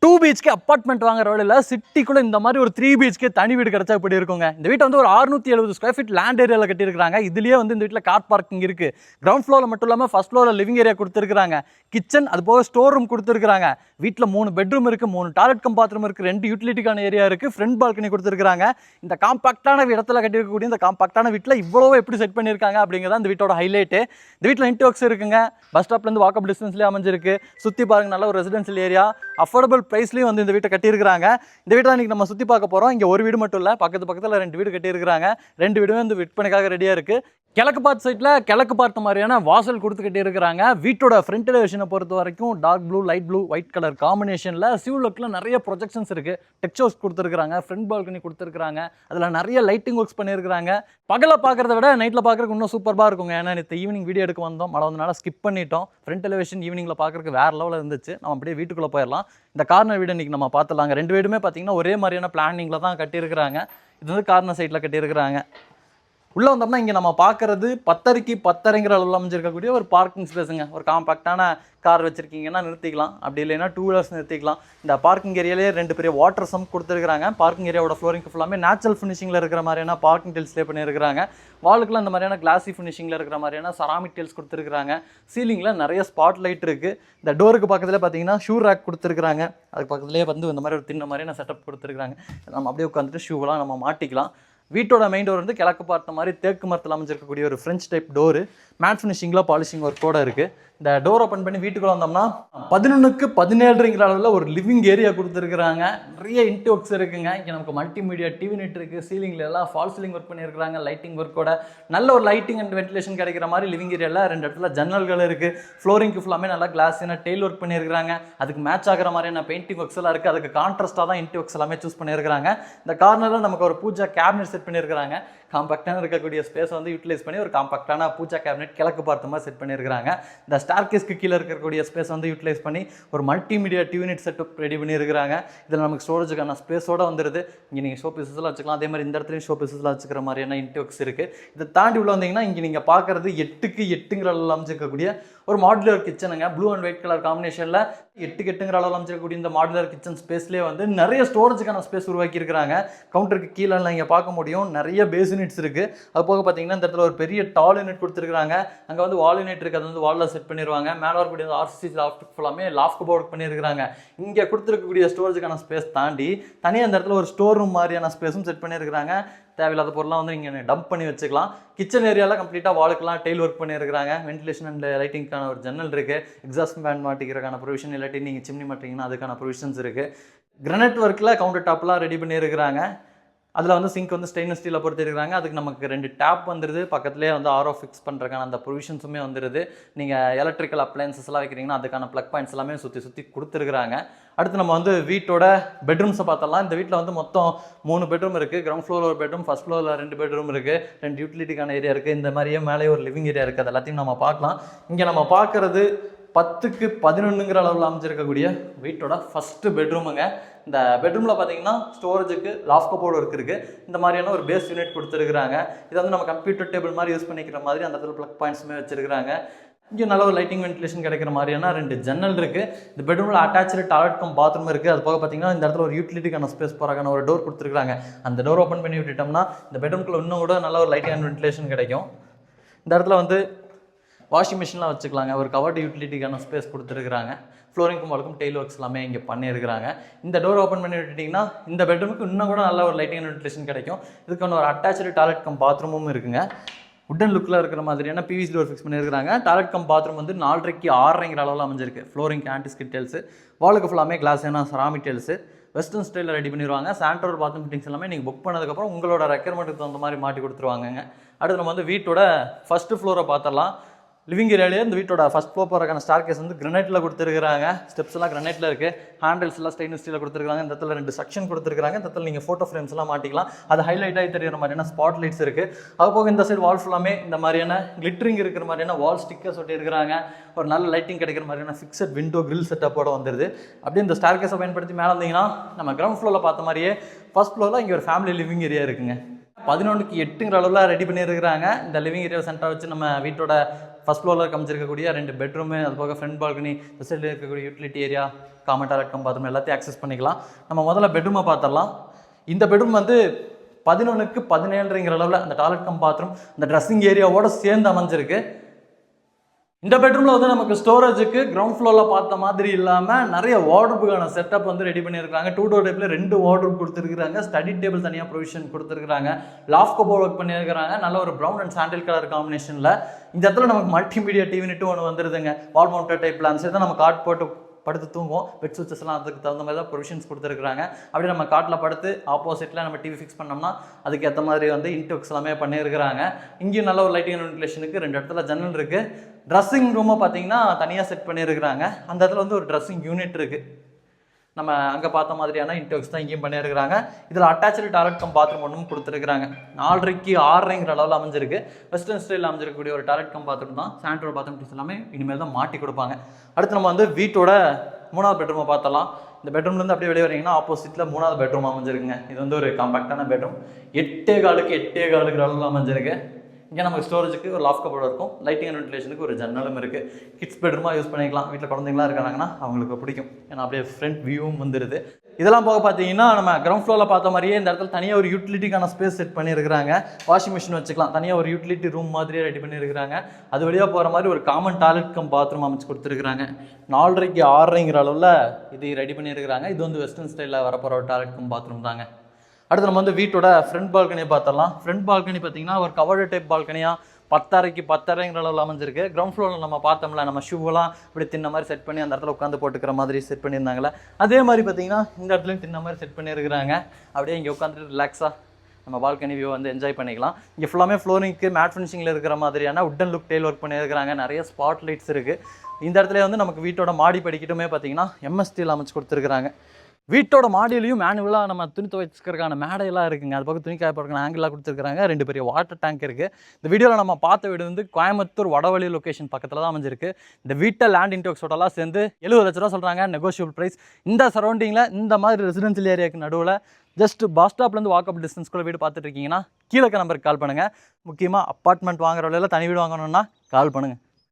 2 BHK apartment வாங்குற வழியில் சிட்டிக்குள்ள இந்த மாதிரி ஒரு 3 BHK தனி வீடு கிடைச்சா இப்படி இருக்குங்க. இந்த வீட்டை வந்து ஒரு 670 ஸ்கொயர் ஃபீட் லேண்ட் ஏரியாவில் கட்டியிருக்காங்க. இதுலேயே வந்து இந்த வீட்டில் கார் பார்க்கிங் இருக்குது. கிரவுண்ட் ஃப்ளோரில் மட்டும் இல்லாமல் ஃபர்ஸ்ட் ஃப்ளோரில் லிவிங் ஏரியா கொடுத்துருக்காங்க. கிச்சன் அது போக ஸ்டோர் ரூம் கொடுத்துருக்காங்க. வீட்டில் 3 பெட்ரூம் இருக்குது, 3 டாய்லெட் கம் பாத்ரூம் இருக்குது, 2 யூட்டிலிட்டிக்கான ஏரியா இருக்குது, ஃப்ரண்ட் பால்கனி கொடுத்துருக்காங்க. இந்த காம்பாக்டான இடத்துல கட்டியிருக்கக்கூடிய இந்த காம்பாக்டான வீட்டில் இவ்வளோ எப்படி செட் பண்ணியிருக்காங்க அப்படிங்கிறத இந்த வீட்டோட ஹைலைட்டு. இந்த வீட்டில் இன்டர்வொர்க்ஸ் இருக்குங்க. பஸ் ஸ்டாப்லேருந்து வாக்கப் டிஸ்டன்ஸ்லேயே அமைஞ்சிருக்கு. சுற்றி பாருங்க, நல்ல ஒரு ரெசிடென்ஷியல் ஏரியா, அஃபோர்டபுள் ப்ரைஸ்லேயும் வந்து இந்த வீட்டை கட்டியிருக்காங்க. இந்த வீட்டை இன்றைக்கி நம்ம சுற்றி பார்க்க போகிறோம். இங்கே ஒரு வீடு மட்டும் இல்லை, பக்கத்தில் 2 வீடு கட்டியிருக்காங்க. 2 வீடுமே வந்து விற்பனைக்காக ரெடியாக இருக்குது. கிழக்கு பார்த்த சைட்டில் கிழக்கு பார்த்த மாதிரியான வாசல் கொடுத்து கட்டியிருக்கிறாங்க. வீட்டோட ஃப்ரண்ட் எலிவேஷனை பொறுத்த வரைக்கும் dark blue, light blue, white colour காம்பினேஷனில் சிவில் லுக்கில் நிறைய ப்ரொஜெக்ஷன்ஸ் இருக்குது. டெக்ஸ்சர்ஸ் கொடுத்துருக்காங்க, ஃப்ரண்ட் பால்கனி கொடுத்துருக்காங்க. அதில் நிறைய லைட்டிங் ஒர்க்ஸ் பண்ணியிருக்காங்க. பகலை பார்க்குறத விட நைட்டில் பார்க்குறதுக்கு இன்னும் சூப்பராக இருக்குங்க. ஏன்னா நேற்று ஈவினிங் வீடியோ எடுக்க வந்தோம், மழை வந்தனால ஸ்கிப் பண்ணிட்டோம். ஃப்ரண்ட் எலிவேஷன் ஈவினிங்கில் பார்க்குறதுக்கு வேறு லெவலில் இருந்துச்சு. நம்ம அப்படியே வீட்டுக்குள்ளே போயிடலாம். இந்த கார்னர் வீடு இன்றைக்கி நம்ம பார்த்துலாங்க. 2 வீடுமே பார்த்தீங்கன்னா ஒரே மாதிரியான பிளானிங்கில் தான் கட்டியிருக்கிறாங்க. இது வந்து கார்னர் சைட்டில் கட்டியிருக்கிறாங்க. உள்ளே வந்தோம்னா இங்கே நம்ம பார்க்குறது 10:30க்கு 10:30ங்கிற அளவில் அமைஞ்சிருக்கக்கூடிய ஒரு பார்க்கிங் ஸ்பேஸுங்க. ஒரு காம்பாக்டான கார் வச்சுருக்கீங்கன்னா நிறுத்திக்கலாம், அப்படி இல்லைன்னா 2 வீலர்ஸ் நிறுத்திக்கலாம். இந்த பார்க்கிங் ஏரியாலே 2 பெரிய வாட்டர் சம்ப் கொடுத்துருக்காங்க. பார்க்கிங் ஏரியாவோட ஃப்ளோரிங் ஃபுல்லாமே நேச்சுரல் ஃபினிஷிங்கில் இருக்கிற மாதிரியான பார்க்கிங் டெயில்ஸ் லே பண்ணியிருக்காங்க. வாலுக்குலாம் இந்த மாதிரியான கிளாசி ஃபினிஷிங்கில் இருக்கிற மாதிரியான செராமிக் டெயில்ஸ் கொடுத்துருக்காங்க. சீலிங்கில் நிறைய ஸ்பாட் லைட் இருக்குது. இந்த டோருக்கு பக்கத்தில் பார்த்தீங்கன்னா ஷூ ரேக் கொடுத்துருக்காங்க. அதுக்கு பக்கத்துலேயே வந்து இந்த மாதிரி ஒரு தின்ன மாதிரியான செட்டப் கொடுத்துருக்காங்க. நம்ம அப்படியே உட்காந்துட்டு ஷூவெலாம் நம்ம மாட்டிக்கலாம். வீட்டோட மெயின் டோர் வந்து கிழக்கு பார்த்த மாதிரி தேக்கு மரத்தில் அமைஞ்சிருக்கக்கூடிய ஒரு ஃப்ரெஞ்ச் டைப் டோரு. மேட் ஃபினிஷிங்கில் பாலிஷிங் ஒர்க்கோட இருக்குது. இந்த டோர் ஓப்பன் பண்ணி வீட்டுக்குள்ளே வந்தோம்னா 11க்கு 17ங்கிற அளவில் ஒரு லிவிங் ஏரியா கொடுத்துருக்குறாங்க. நிறைய இன்டர்வொர்க்ஸ் இருக்குங்க. இங்கே நமக்கு மல்டிமீடியா டிவி நெட் இருக்குது. சீலிங்கில் எல்லாம் ஃபால் சீலிங் ஒர்க் பண்ணியிருக்காங்க. லைட்டிங் ஒர்க்கோட நல்ல ஒரு லைட்டிங் அண்ட் வென்டிலேஷன் கிடைக்கிற மாதிரி லிவிங் ஏரியாவில் 2 இடத்துல ஜன்னல்கள் இருக்குது. ஃப்ளோரிங்க்கு ஃபுல்லாமே நல்லா கிளாஸினா டெயில் ஒர்க் பண்ணியிருக்காங்க. அதுக்கு மேட்ச் ஆகிற மாதிரியான பெயிண்டிங் ஒர்க்ஸ் எல்லாம் இருக்குது. அதுக்கு கான்ட்ராஸ்ட்டாக தான் இன்டர்வொர்க்ஸ் எல்லாமே சூஸ் பண்ணியிருக்காங்க. இந்த கார்னரில் நமக்கு ஒரு பூஜா கேபினெட் செட் பண்ணியிருக்காங்க. காம்பாக்டான இருக்கக்கூடிய ஸ்பேஸ் வந்து யூட்டிலைஸ் பண்ணி ஒரு காம்பாக்டான பூஜா கேபினெட் கிழக்கு பார்த்த மாதிரி செட் பண்ணியிருக்காங்க. இந்த ஸ்டார்கேஸ்க்கு கீழே இருக்கக்கூடிய ஸ்பேஸ் வந்து யூட்டிலைஸ் பண்ணி ஒரு மல்டிமீடியா டியூனிட் செட்டப் ரெடி பண்ணியிருக்காங்க. இதில் நமக்கு ஸ்டோரேஜுக்கான ஸ்பேஸோடு வந்துடுது. இங்கே நீங்கள் ஷோ பீசஸ்லாம் வச்சுக்கலாம். அதே மாதிரி இந்த இடத்துலையும் ஷோ பீசஸ்லாம் வச்சுக்கிற மாதிரியான இன்டர்வொர்க்ஸ் இருக்குது. இதை தாண்டி உள்ள வந்தீங்கன்னா இங்கே நீங்கள் பார்க்குறது 8க்கு 8ங்கிற அளவில் அமைச்சிருக்கக்கூடிய ஒரு மாடுலர் கிச்சனுங்க. ப்ளூ அண்ட் ஒயிட் கலர் காம்பினேஷனில் 8க்கு 8ங்கிற அளவில் அமைச்சிருக்கக்கூடிய இந்த மாடுலர் கிச்சன் ஸ்பேஸ்லேயே வந்து நிறைய ஸ்டோரேஜுக்கான ஸ்பேஸ் உருவாக்கி இருக்கிறாங்க. கவுண்டருக்கு கீழே நீங்கள் பார்க்க முடியும், நிறைய பேசினிட்ஸ் இருக்குது. அது போக பார்த்தீங்கன்னா இந்த இடத்துல ஒரு பெரிய டால் யூனிட் கொடுத்துருக்காங்க. அங்கே வந்து வால் யூனிட் இருக்குது. அது வந்து வாலில் செட் பண்ணிடுவாங்க. மேலே வரக்கூடிய RCC லாஃப்ட் ஃபுல்லாமே லாஃப்ட் போர்ட் பண்ணியிருக்காங்க. இங்கே கொடுத்துருக்கக்கூடிய ஸ்டோரேஜுக்கான ஸ்பேஸ் தாண்டி தனியாக அந்த இடத்துல ஒரு ஸ்டோர் ரூம் மாதிரியான ஸ்பேஸும் செட் பண்ணியிருக்காங்க. தேவையில்லாத பொருளாக வந்து நீங்கள் டம்ப் பண்ணி வச்சுக்கலாம். கிச்சன் ஏரியாவில் கம்ப்ளீட்டாக வாலுக்கெல்லாம் டெயில் ஒர்க் பண்ணியிருக்காங்க. வென்டிலேஷன் அண்ட் லைட்டிங்கான ஒரு ஜன்னல் இருக்குது. எக்ஸாஸ்ட் ஃபேன் மாட்டிக்கிறதுக்கான ப்ரொவிஷன், இல்லாட்டி நீங்கள் சிம்னி மாட்டிங்கன்னா அதுக்கான ப்ரொவிஷன்ஸ் இருக்குது. கிரானைட் ஒர்க்கில் கவுண்டர் டாப்லாம் ரெடி பண்ணியிருக்கிறாங்க. அதில் வந்து சிங்க் வந்து ஸ்டெயின்லெஸ் ஸ்டீலில் பொறுத்திருக்கிறாங்க. அதுக்கு நமக்கு 2 டேப் வந்துடுது. பக்கத்துலேயே வந்து RO ஃபிக்ஸ் பண்ணுறதுக்கான அந்த ப்ரொவிஷன்ஸுமே வந்துடுது. நீங்கள் எலக்ட்ரிக்கல் அப்ளையன்சஸ் எல்லாம் வைக்கிறீங்கன்னா அதுக்கான ப்ளக் பாயிண்ட்ஸ் எல்லாமே சுற்றி கொடுத்துருக்குறாங்க. அடுத்து நம்ம வந்து வீட்டோட பெட்ரூம்ஸை பார்த்தலாம். இந்த வீட்டில் வந்து மொத்தம் 3 பெட்ரூம் இருக்குது. கிரவுண்ட் ஃப்ளோரில் ஒரு பெட்ரூம், ஃபர்ஸ்ட் ஃப்ளோரில் 2 பெட்ரூம் இருக்குது. 2 யூட்டிலிட்டிக்கான ஏரியா இருக்குது. இந்த மாதிரியே மேலே ஒரு லிவிங் ஏரியா இருக்குது. அது எல்லாத்தையும் நம்ம பார்க்கலாம். இங்கே நம்ம பார்க்குறது 10க்கு 11ங்கிற அளவில் அமைஞ்சிருக்கக்கூடிய வீட்டோட ஃபஸ்ட்டு பெட்ரூமுங்க. இந்த பெட்ரூமில் பார்த்தீங்கன்னா ஸ்டோரேஜுக்கு லாஃப்ட் கபோர்டு ஒர்க் இருக்குது. இந்த மாதிரியான ஒரு பேஸ் யூனிட் கொடுத்துருக்குறாங்க. இதை வந்து நம்ம கம்ப்யூட்டர் டேபிள் மாதிரி யூஸ் பண்ணிக்கிற மாதிரி அந்த இடத்துல ப்ளக் பாயிண்ட்ஸுமே வச்சுருக்காங்க. இங்கே நல்ல ஒரு லைட்டிங் வென்டிலேஷன் கிடைக்கிற மாதிரியான 2 ஜன்னல் இருக்குது. இந்த பெட்ரூமில் அட்டாச்சு டாய்லெட் கம் பாத்ரூம் இருக்குது. அது போக பார்த்தீங்கன்னா இந்த இடத்துல ஒரு யூட்டிலிட்டிக்கான ஸ்பேஸ் போகிறாங்க. ஒரு டோர் கொடுத்துருக்காங்க. அந்த டோர் ஓப்பன் பண்ணி விட்டுட்டோம்னா இந்த பெட்ரூம்குள்ளே இன்னும் கூட நல்ல ஒரு லைட்டிங் அண்ட் வென்டிலேஷன் கிடைக்கும். இந்த இடத்துல வந்து வாஷிங் மிஷின்லாம் வச்சுக்கலாங்க. ஒரு கவர்டு யூட்டிலிட்டிக்கான ஸ்பேஸ் கொடுத்துருக்காங்க. ஃப்ளோரிங்க்கும் வழக்கும் டெயில் ஒர்க்ஸ் எல்லாமே இங்கே பண்ணியிருக்கிறாங்க. இந்த டோர் ஓப்பன் பண்ணி விட்டுட்டிங்கன்னா இந்த பெட்ரூமுக்கு இன்னும் கூட நல்ல ஒரு லைட்டிங் அண்ட் வென்டிலேஷன் கிடைக்கும். இதுக்கான ஒரு அட்டாச்சு டாய்லெட் கம் பாத்ரூமும் இருக்குங்க. உட்டன் லுக்கில் இருக்கிற மாதிரியான PVC டோர் ஃபிக்ஸ் பண்ணியிருக்காங்க. டாய்லெட் கம் பாத்ரூம் வந்து 4.5க்கு 6.5ங்கிற அளவில் அமைஞ்சிருக்கு. ஃப்ளோரிங் ஆன்டிஸ்கிட் டெயில்ஸு, வாலுக்கு ஃபுல்லாமே கிளாஸ் ஏன்னா செராமிக் டெயில்ஸு, வெஸ்டர்ன் ஸ்டைலில் ரெடி பண்ணிடுவாங்க. சாண்டோர் பாத்ரூம் ஃபிட்டிங்ஸ் எல்லாமே நீங்கள் புக் பண்ணதுக்கப்புறம் உங்களோட ரெக்யர்மெண்ட்டுக்கு தகுந்த மாதிரி மாட்டி கொடுத்துருவாங்கங்க. அடுத்து நம்ம வந்து வீட்டோட ஃபஸ்ட்டு ஃப்ளோரை பார்த்துடலாம். லிவிங் ஏரியாலே இந்த வீட்டோட ஃபஸ்ட் ஃப்ளோர் போகிறக்கான ஸ்டார்கேஸ் வந்து கிரானைட்டில் கொடுத்துருக்காங்க. ஸ்டெப்ஸ் எல்லாம் கிரானைட்டில் இருக்குது. ஹேண்டில்ஸ் எல்லாம் ஸ்டெயின்லெஸ் ஸ்டீலில் கொடுத்துருக்காங்க. இந்த இடத்துல 2 செக்ஷன் கொடுத்துருக்காங்க. இந்த இடத்துல நீங்கள் ஃபோட்டோ ஃப்ரேம்ஸ் எல்லாம் மாட்டிக்கலாம். அது ஹைலைட்டாகி தெரிகிற மாதிரியான ஸ்பாட் லைட்ஸ் இருக்குது. அது போக இந்த சைடு வால் ஃபுல்லாமே இந்த மாதிரியான கிளிட்டரிங் இருக்கிற மாதிரியான வால் ஸ்டிக்கர்ஸ் ஒட்டியிருக்கிறாங்க. ஒரு நல்ல லைட்டிங் கிடைக்கிற மாதிரியான ஃபிக்ஸட் விண்டோ கிரில் செட்டப்போட வந்துடுது. அப்படியே இந்த ஸ்டார்கேஸை பயன்படுத்தி மேலே வந்தீங்கன்னா நம்ம கிரவுண்ட் ஃப்ளோரில் பார்த்த மாதிரியே ஃபர்ஸ்ட் ஃப்ளோரில் இங்கே ஒரு ஃபேமிலி லிவிங் ஏரியா இருக்குங்க. 11க்கு 8ங்கிற அளவில் ரெடி பண்ணியிருக்கிறாங்க. இந்த லிவிங் ஏரியா சென்டராக வச்சு நம்ம வீட்டோட ஃபர்ஸ்ட் ஃப்ளோரில் கமிச்சிருக்கக்கூடிய 2 பெட்ரூமு, அது போக ஃப்ரண்ட் பால்கனி, சைடில் இருக்கக்கூடிய utility area, common toilet cum bathroom எல்லாத்தையும் ஆக்சஸ் பண்ணிக்கலாம். நம்ம முதல்ல பெட்ரூமை பார்த்துடலாம். இந்த பெட்ரூம் வந்து 11க்கு 17ங்கிற அளவில் அந்த டாய்லெட் கம் பாத்ரூம் அந்த ட்ரெஸ்ஸிங் ஏரியாவோட சேர்ந்து அமைஞ்சிருக்கு. இந்த பெட்ரூமில் வந்து நமக்கு ஸ்டோரேஜுக்கு கிரவுண்ட் ஃப்ளோரில் பார்த்த மாதிரி இல்லாமல் நிறைய வார்ட்ரோப்புக்கான செட்டப் வந்து ரெடி பண்ணியிருக்காங்க. 2 டோர் டைப்பில் 2 வார்ட்ரோப் கொடுத்துருக்காங்க. ஸ்டடி டேபிள் தனியாக ப்ரொவிஷன் கொடுத்துருக்காங்க. லாஃப்ட் கபோர்ட் ஒர்க் பண்ணியிருக்காங்க. நல்ல ஒரு ப்ரௌன் அண்ட் சாண்டில் கலர் காம்பினேஷனில். இந்த இடத்துல நமக்கு மல்டிமீடியா டிவி நெட்டும் ஒன்று வந்துருதுங்க. வால் மவுண்டட் டைப்பில் அந்த சைடு தான் நம்ம காட் போட்டு படுத்து தூங்குவோம். பெட் சுவிச்சஸ்லாம் அதுக்கு தகுந்த மாதிரி தான் ப்ரொவிஷன்ஸ் கொடுத்துருக்காங்க. அப்படியே நம்ம காட்டில் படுத்து ஆப்போசிட்டில் நம்ம டிவி ஃபிக்ஸ் பண்ணோம்னா அதுக்கு ஏற்ற மாதிரி வந்து இன்டெக்ஸ் எல்லாமே பண்ணியிருக்கிறாங்க. இங்கேயும் நல்ல ஒரு லைட்டிங் அண்ட் வென்டிலேஷனுக்கு 2 இடத்துல ஜன்னல் இருக்குது. ட்ரெஸ்ஸிங் ரூமை பார்த்தீங்கன்னா தனியாக செட் பண்ணியிருக்கிறாங்க. அந்த இடத்துல வந்து ஒரு ட்ரெஸ்ஸிங் யூனிட் இருக்குது. நம்ம அங்கே பார்த்த மாதிரியான இன்டெக்ஸ் தான் இங்கேயும் பண்ணியிருக்கிறாங்க. இதில் அட்டாச்சு டாய்லெட் கம் பாத்ரூம் ஒன்றும் கொடுத்துருக்காங்க. 4.5க்கு 6.5ங்கிற அளவில் அமைஞ்சிருக்கு. வெஸ்டர்ன் ஸ்டைலில் அமைஞ்சிருக்கக்கூடிய ஒரு டாய்லெட் கம் பாத்ரூம் தான். சானிட்டரி பாத்ரூம் டீஸ் எல்லாமே இனிமேல் தான் மாட்டி கொடுப்பாங்க. அடுத்து நம்ம வந்து வீட்டோட 3வது பெட்ரூமை பார்த்தலாம். இந்த பெட்ரூம்லேருந்து அப்படியே வெளியே வரீங்கன்னா ஆப்போசிட்டில் 3வது பெட்ரூம் அமைஞ்சிருக்குங்க. இது வந்து ஒரு காம்பாக்டான பெட்ரூம். 8.4ங்கிற அளவில் அமைஞ்சிருக்கு. இங்கே நமக்கு ஸ்டோரேஜுக்கு ஒரு லாஃப்ட் கபோர்டு இருக்கும். லைட்டிங் அண்ட் வென்டிலேஷனுக்கு ஒரு ஜன்னலும் இருக்குது. கிட்ஸ் பெட்ரூமாக யூஸ் பண்ணிக்கலாம். வீட்டில் குழந்தைங்களாம் இருக்காங்கன்னா அவங்களுக்கு பிடிக்கும். ஏன்னா அப்படியே ஃப்ரண்ட் வியூவும் வந்துடுது. இதெல்லாம் போக பார்த்தீங்கன்னா நம்ம கிரவுண்ட் ஃப்ளோரில் பார்த்த மாதிரியே இந்த இடத்துல தனியாக ஒரு யூட்டிலிட்டிக்கான ஸ்பேஸ் செட் பண்ணியிருக்கிறாங்க. வாஷிங் மிஷின் வச்சுக்கலாம். தனியாக ஒரு யூட்டிலிட்டி ரூம் மாதிரியே ரெடி பண்ணியிருக்கிறாங்க. அது வழியாக போகிற மாதிரி ஒரு காமன் டாய்லெட் கம் பாத்ரூம் அமைச்சு கொடுத்துருக்காங்க. 4.5க்கு 6.5ங்கிற அளவில் இது ரெடி பண்ணியிருக்கிறாங்க. இது வந்து வெஸ்டர்ன் ஸ்டைலில் வரப்போகிற ஒரு டாய்லெட் கம் பாத்ரூம் தாங்க. அடுத்து நம்ம வந்து வீட்டோட ஃப்ரண்ட் பால்கனியை பார்த்துடலாம். ஃப்ரண்ட் பால்கனி பார்த்தீங்கன்னா ஒரு கவர்டு டைப் பால்கனியாக 10.5க்கு 10.5ங்கிற அளவில் அமைஞ்சிருக்கு. கிரவுண்ட் ஃப்ளோரில் நம்ம பார்த்தோம்ல, நம்ம ஷூவெல்லாம் இப்படி தின்ன மாதிரி செட் பண்ணி அந்த இடத்துல உட்காந்து போட்டுக்கிற மாதிரி செட் பண்ணியிருந்தாங்களே, அதே மாதிரி பார்த்தீங்கன்னா இந்த இடத்துலையும் தின்ன மாதிரி செட் பண்ணியிருக்கிறாங்க. அப்படியே இங்கே உட்காந்துட்டு ரிலாக்ஸாக நம்ம பால்கனி வியூ வந்து என்ஜாய் பண்ணிக்கலாம். இங்கே ஃபுல்லாமே ஃப்ளோரிங்க்கு மேட் ஃபினிஷிங்கில் இருக்கிற மாதிரியான உட்டன் லுக் டெயில் ஒர்க் பண்ணியிருக்கிறாங்க. நிறைய ஸ்பாட் லைட்ஸ் இருக்குது. இந்த இடத்துல வந்து நமக்கு வீட்டோட மாடி படிக்கட்டுமே பார்த்தீங்கன்னா எம்எஸ்டியில் அமைச்சு கொடுத்துருக்குறாங்க. வீட்டோட மாடியிலையும் மேனுவலாக நம்ம துணி துவைச்சிக்கிறதுக்கான மேடையெல்லாம் இருக்குங்க. அது பக்கம் துணி காய போடுறதுக்கான ஆங்கிளாக கொடுத்துருக்காங்க. 2 பெரிய வாட்டர் டேங்க் இருக்குது. இந்த வீடியோவில் நம்ம பார்த்த வீடு வந்து கோயம்புத்தூர் வடவழி லொக்கேஷன் பக்கத்தில் தான் அமைஞ்சிருக்கு. இந்த வீட்டை லேண்ட் இன்டெக்ஸோடலாம் சேர்ந்து 70 லட்ச ரூபா சொல்கிறாங்க. Negotiable price. இந்த சரௌண்டிங்கில் இந்த மாதிரி ரெசிடென்ஷியல் ஏரியாவுக்கு நடுவில் ஜஸ்ட் பஸ் ஸ்டாப்லேருந்து வாக்கப் டிஸ்டன்ஸ்குள்ளே வீடு பார்த்துட்டு இருக்கீங்கன்னா கீழே நம்பருக்கு கால் பண்ணுங்கள். முக்கியமாக அப்பார்ட்மெண்ட் வாங்குற விலையில் தனி வீடு வாங்கணுன்னா கால் பண்ணுங்கள்.